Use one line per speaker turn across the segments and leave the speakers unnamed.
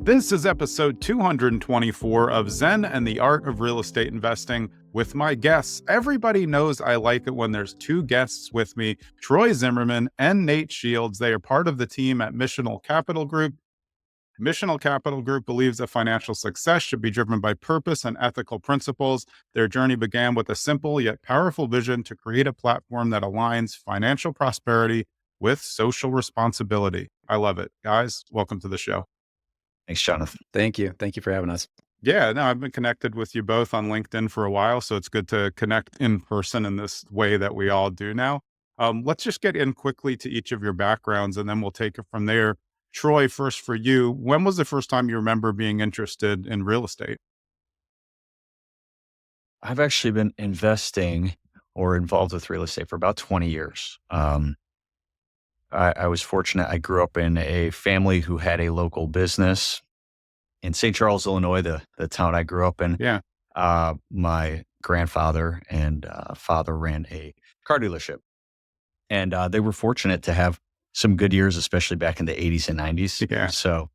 This is episode 224 of Zen and the Art of Real Estate Investing with my guests. Everybody knows I like it when there's two guests with me, Troy Zimmerman and Nate Shields. They are part of the team at Missional Capital Group. Missional Capital Group believes that financial success should be driven by purpose and ethical principles. Their journey began with a simple yet powerful vision to create a platform that aligns financial prosperity with social responsibility. I love it. Guys, welcome to the show.
Thanks, Jonathan.
Thank you. Thank you for having us.
Yeah, no, I've been connected with you both on LinkedIn for a while, so it's good to connect in person in this way that we all do now. Let's just get in quickly to each of your backgrounds, and then we'll take it from there. Troy, first for you, when was the first time you remember being interested in real estate?
I've actually been investing or involved with real estate for about 20 years. I was fortunate. I grew up in a family who had a local business in St. Charles, Illinois, the town I grew up in.
Yeah.
My grandfather and father ran a car dealership. And they were fortunate to have some good years, especially back in the 80s and 90s.
Yeah.
So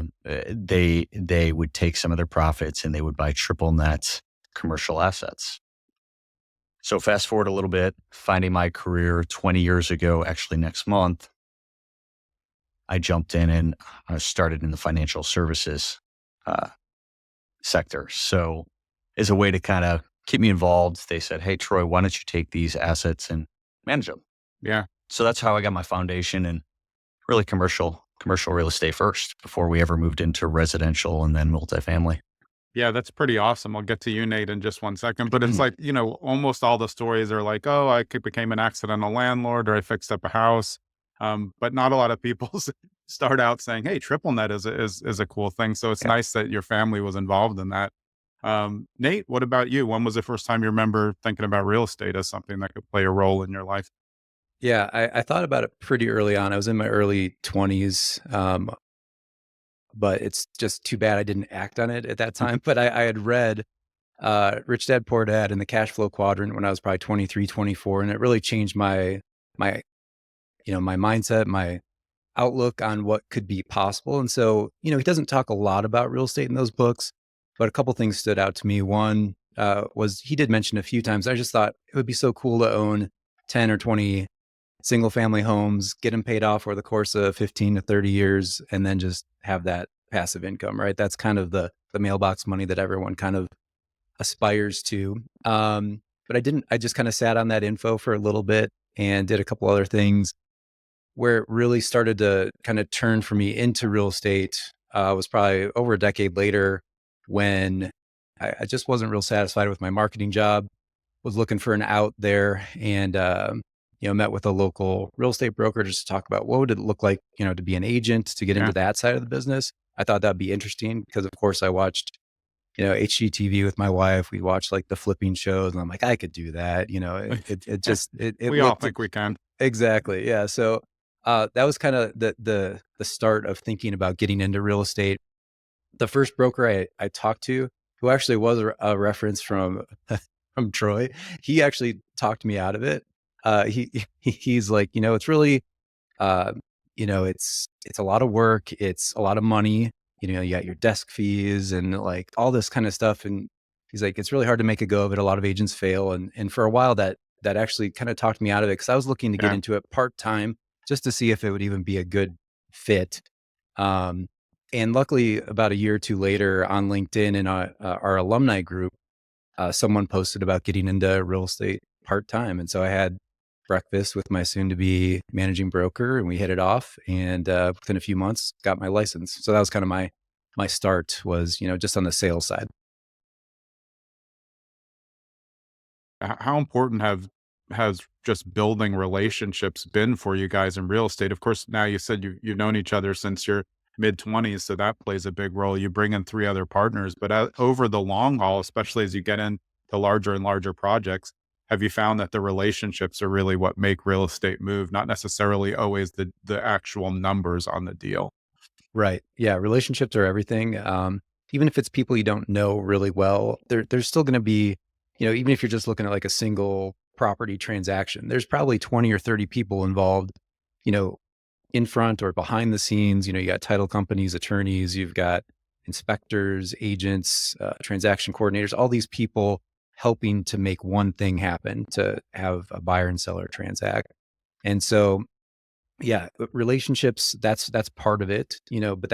they would take some of their profits and they would buy triple net commercial assets. So fast forward a little bit, finding my career 20 years ago, actually next month, I jumped in and I started in the financial services sector. So as a way to kind of keep me involved, they said, "Hey, Troy, why don't you take these assets and manage them?"
Yeah.
So that's how I got my foundation in really commercial real estate first before we ever moved into residential and then multifamily.
Yeah, that's pretty awesome. I'll get to you, Nate, in just one second. But it's like, almost all the stories are like, oh, became an accidental landlord or I fixed up a house. But not a lot of people start out saying, hey, triple net is a cool thing. So it's nice that your family was involved in that. Nate, what about you? When was the first time you remember thinking about real estate as something that could play a role in your life?
Yeah, I thought about it pretty early on. I was in my early 20s, but it's just too bad I didn't act on it at that time. But I had read Rich Dad, Poor Dad in the cash flow quadrant when I was probably 23, 24, and it really changed my mindset, my outlook on what could be possible. And so, he doesn't talk a lot about real estate in those books, but a couple things stood out to me. One was he did mention a few times. I just thought it would be so cool to own 10 or 20 single family homes, get them paid off over the course of 15 to 30 years, and then just have that passive income, right? That's kind of the mailbox money that everyone kind of aspires to. But I just kind of sat on that info for a little bit and did a couple other things. Where it really started to kind of turn for me into real estate was probably over a decade later when I just wasn't real satisfied with my marketing job, was looking for an out there, and met with a local real estate broker just to talk about what would it look like, to be an agent, to get into that side of the business. I thought that'd be interesting because, of course, I watched, HGTV with my wife. We watched like the flipping shows, and I'm like, I could do that.
We all think we can.
Exactly. Yeah. So that was kind of the start of thinking about getting into real estate. The first broker I talked to, who actually was a reference from Troy, he actually talked me out of it. He's like, it's really, it's a lot of work. It's a lot of money. You got your desk fees and like all this kind of stuff. And he's like, it's really hard to make a go of it. A lot of agents fail. And for a while that actually kind of talked me out of it because I was looking to get into it part-time just to see if it would even be a good fit. And luckily about a year or two later on LinkedIn in our alumni group, someone posted about getting into real estate part-time. And so I had breakfast with my soon-to-be managing broker, and we hit it off. And within a few months, got my license. So that was kind of my start was, just on the sales side.
How important has just building relationships been for you guys in real estate? Of course, now you said you've known each other since your mid-20s, so that plays a big role. You bring in 3 other partners, but over the long haul, especially as you get into larger and larger projects, have you found that the relationships are really what make real estate move, not necessarily always the actual numbers on the deal?
Right. Yeah. Relationships are everything. Even if it's people you don't know really well, there's still going to be, even if you're just looking at like a single property transaction, there's probably 20 or 30 people involved, in front or behind the scenes. You got title companies, attorneys, you've got inspectors, agents, transaction coordinators, all these people helping to make one thing happen, to have a buyer and seller transact. And so, yeah, relationships, that's part of it, but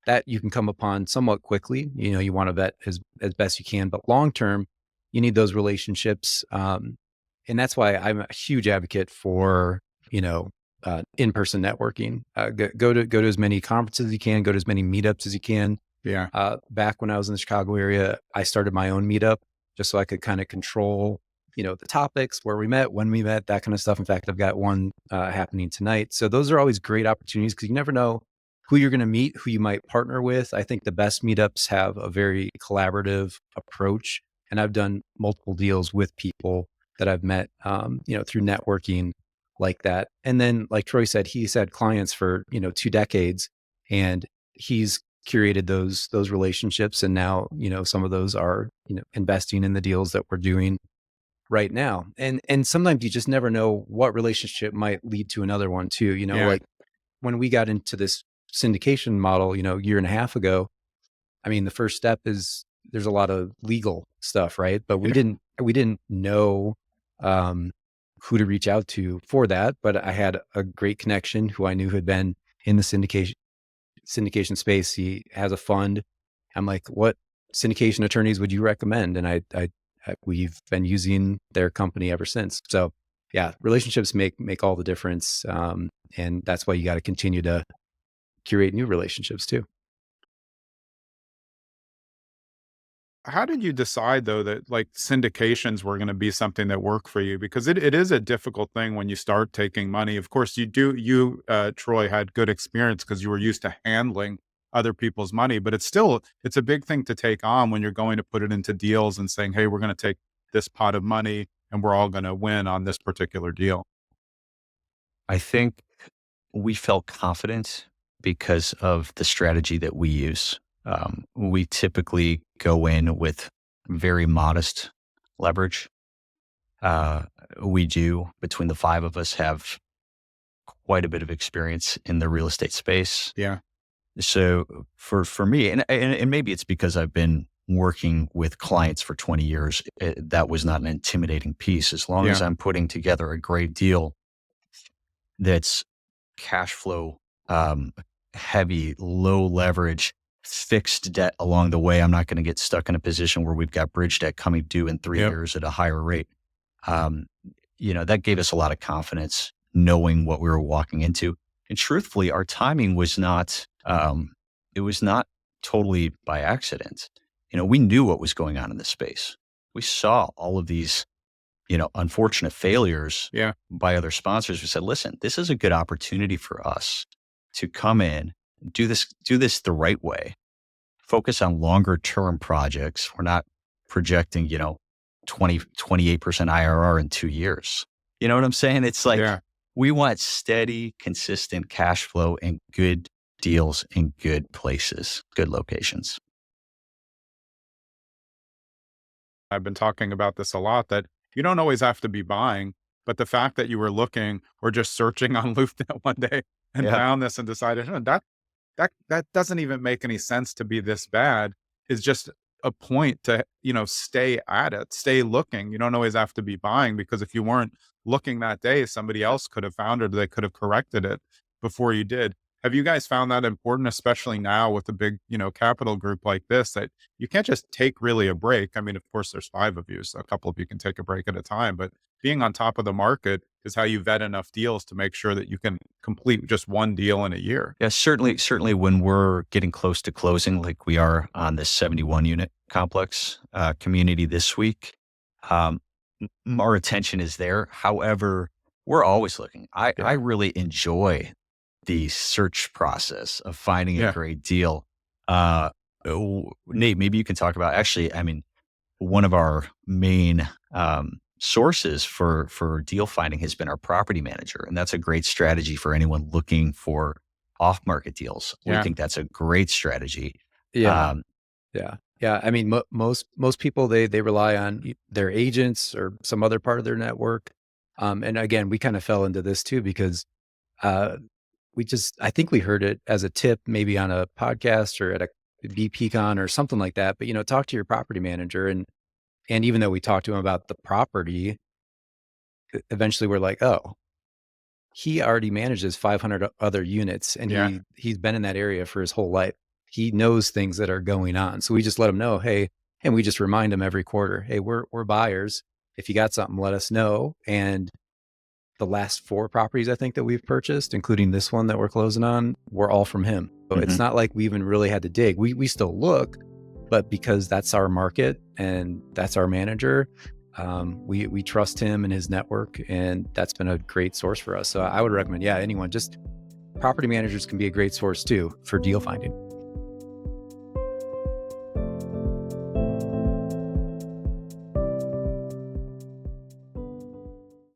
that you can come upon somewhat quickly. You want to vet as best you can, but long term, you need those relationships. And that's why I'm a huge advocate for, in-person networking. Go to as many conferences as you can, go to as many meetups as you can.
Yeah.
Back when I was in the Chicago area, I started my own meetup just so I could kind of control, the topics, where we met, when we met, that kind of stuff. In fact, I've got one happening tonight. So those are always great opportunities because you never know who you're going to meet, who you might partner with. I think the best meetups have a very collaborative approach. And I've done multiple deals with people that I've met, through networking like that. And then, like Troy said, he's had clients for, 2 decades, and he's curated those relationships. And now, some of those are, investing in the deals that we're doing right now. And sometimes you just never know what relationship might lead to another one too.
Yeah.
Like when we got into this syndication model, a year and a half ago, I mean, the first step is there's a lot of legal stuff, right? But we didn't know who to reach out to for that. But I had a great connection who I knew had been in the syndication space. He has a fund. I'm like, what syndication attorneys would you recommend? And we've been using their company ever since. So yeah, relationships make all the difference. And that's why you got to continue to curate new relationships too.
How did you decide though that like syndications were going to be something that worked for you? Because it is a difficult thing when you start taking money. Of course, Troy, had good experience because you were used to handling other people's money, but it's a big thing to take on when you're going to put it into deals and saying, hey, we're going to take this pot of money and we're all going to win on this particular deal.
I think we felt confident because of the strategy that we use. We typically go in with very modest leverage. We do, between the 5 of us, have quite a bit of experience in the real estate space.
Yeah.
So for me, and maybe it's because I've been working with clients for 20 years, that was not an intimidating piece. As long as I'm putting together a great deal that's cash flow heavy, low leverage, fixed debt along the way, I'm not going to get stuck in a position where we've got bridge debt coming due in 3 years at a higher rate. That gave us a lot of confidence knowing what we were walking into. And truthfully, our timing was not, it was not totally by accident. We knew what was going on in this space. We saw all of these, unfortunate failures by other sponsors. We said, listen, this is a good opportunity for us to come in, do this the right way, focus on longer term projects. We're not projecting, 28% IRR in 2 years. You know what I'm saying? It's like, we want steady, consistent cash flow and good deals in good places, good locations.
I've been talking about this a lot, that you don't always have to be buying, but the fact that you were looking or just searching on LoopNet one day and found this and decided, that doesn't even make any sense to be this bad, is just a point to, stay at it, stay looking. You don't always have to be buying, because if you weren't looking that day, somebody else could have found it, or they could have corrected it before you did. Have you guys found that important, especially now with a big, capital group like this, that you can't just take really a break? I mean, of course, there's 5 of you, so a couple of you can take a break at a time, but being on top of the market is how you vet enough deals to make sure that you can complete just one deal in a year.
Yeah, certainly when we're getting close to closing, like we are on this 71 unit complex community this week, our attention is there. However, we're always looking. I really enjoy the search process of finding a great deal. Nate, maybe you can talk about, actually, I mean, one of our main sources for deal finding has been our property manager. And that's a great strategy for anyone looking for off-market deals. We think that's a great strategy.
Yeah. I mean, most people, they rely on their agents or some other part of their network. And again, we kind of fell into this too, because I think we heard it as a tip, maybe on a podcast or at a BPCon or something like that. But, talk to your property manager. And even though we talked to him about the property, eventually we're like, oh, he already manages 500 other units, and he's been in that area for his whole life. He knows things that are going on. So we just let him know, hey, and we just remind him every quarter, hey, we're buyers. If you got something, let us know. And the last 4 properties I think that we've purchased, including this one that we're closing on, were all from him. So it's not like we even really had to dig. We still look, but because that's our market and that's our manager, we trust him and his network, and that's been a great source for us. So I would recommend, anyone, just property managers can be a great source too for deal finding.